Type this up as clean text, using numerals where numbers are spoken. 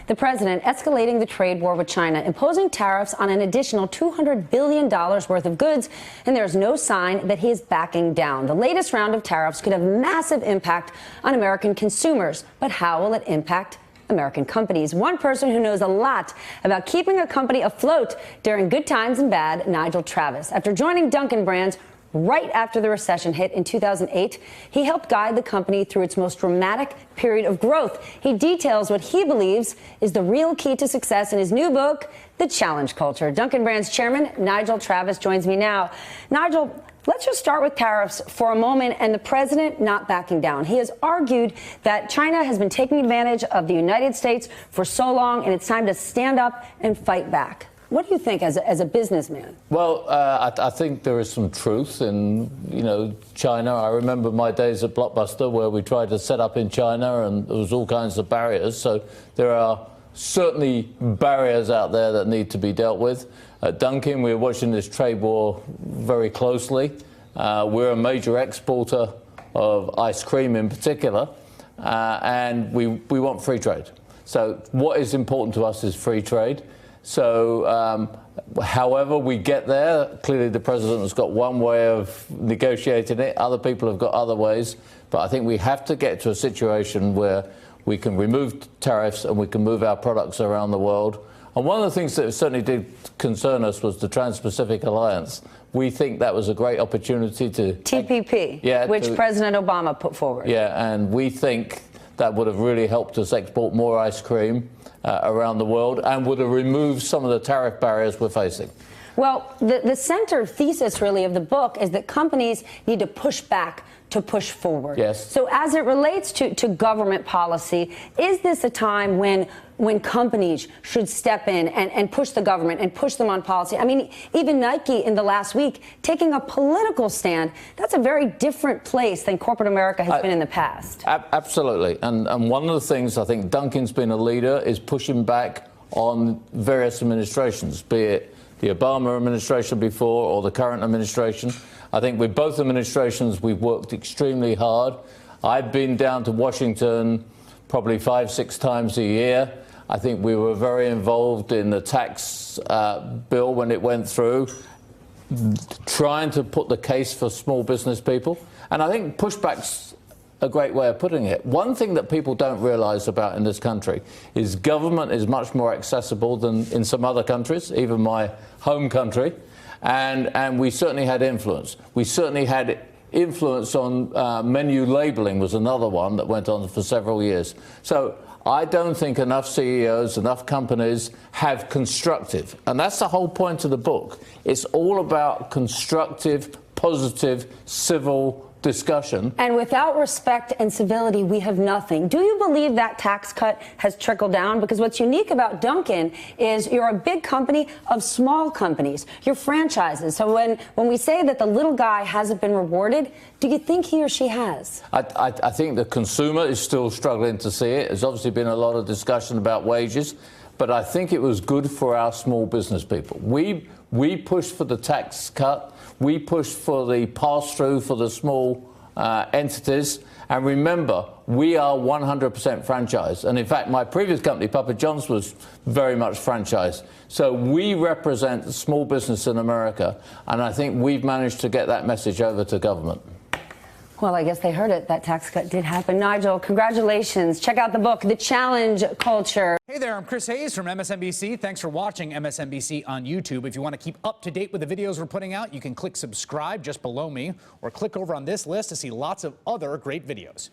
The president escalating the trade war with China, imposing tariffs on an additional $200 billion worth of goods, and there's no sign that he is backing down. The latest round of tariffs could have massive impact on American consumers, but how will it impact American companies? One person who knows a lot about keeping a company afloat during good times and bad, Nigel Travis. After joining Dunkin' Brands right after the recession hit in 2008, he helped guide the company through its most dramatic period of growth. He details what he believes is the real key to success in his new book, The Challenge Culture. Dunkin' Brands chairman Nigel Travis joins me now. Nigel, let's just start with tariffs for a moment and the president not backing down. He has argued that China has been taking advantage of the United States for so long, and it's time to stand up and fight back. What do you think as a businessman? Well, I think there is some truth in, China. I remember my days at Blockbuster where we tried to set up in China and there was all kinds of barriers. So there are certainly barriers out there that need to be dealt with. At Dunkin', we're watching this trade war very closely. We're a major exporter of ice cream in particular, and we want free trade. So what is important to us is free trade. So however we get there, clearly the president has got one way of negotiating it. Other people have got other ways. But I think we have to get to a situation where we can remove tariffs and we can move our products around the world. And one of the things that certainly did concern us was the Trans-Pacific Alliance. We think that was a great opportunity to... TPP, which President Obama put forward. Yeah, and we think that would have really helped us export more ice cream around the world and would have removed some of the tariff barriers we're facing. Well, the center thesis really of the book is that companies need to push back to push forward. Yes. So as it relates to government policy, is this a time when companies should step in and push the government and push them on policy? I mean, even Nike in the last week taking a political stand, that's a very different place than corporate America has been in the past. Absolutely. And one of the things I think Dunkin's been a leader is pushing back on various administrations, be it the Obama administration before or the current administration. I think with both administrations, we've worked extremely hard. I've been down to Washington probably 5-6 times a year. I think we were very involved in the tax bill when it went through, trying to put the case for small business people. And I think pushback's a great way of putting it. One thing that people don't realize about in this country is government is much more accessible than in some other countries, even my home country. And we certainly had influence. We certainly had influence on menu labeling was another one that went on for several years. So I don't think enough CEOs, enough companies have constructive. And that's the whole point of the book. It's all about constructive, positive, civil discussion. And without respect and civility, we have nothing. Do you believe that tax cut has trickled down? Because what's unique about Dunkin' is you're a big company of small companies. You're franchises. So when we say that the little guy hasn't been rewarded, do you think he or she has? I think the consumer is still struggling to see it. There's obviously been a lot of discussion about wages, but I think it was good for our small business people. We pushed for the tax cut. We pushed for the pass-through for the small entities. And remember, we are 100% franchised. And in fact, my previous company, Papa John's, was very much franchised. So we represent the small business in America. And I think we've managed to get that message over to government. Well, I guess they heard it. That tax cut did happen. Nigel, congratulations. Check out the book, The Challenge Culture. Hey there, I'm Chris Hayes from MSNBC. Thanks for watching MSNBC on YouTube. If you want to keep up to date with the videos we're putting out, you can click subscribe just below me or click over on this list to see lots of other great videos.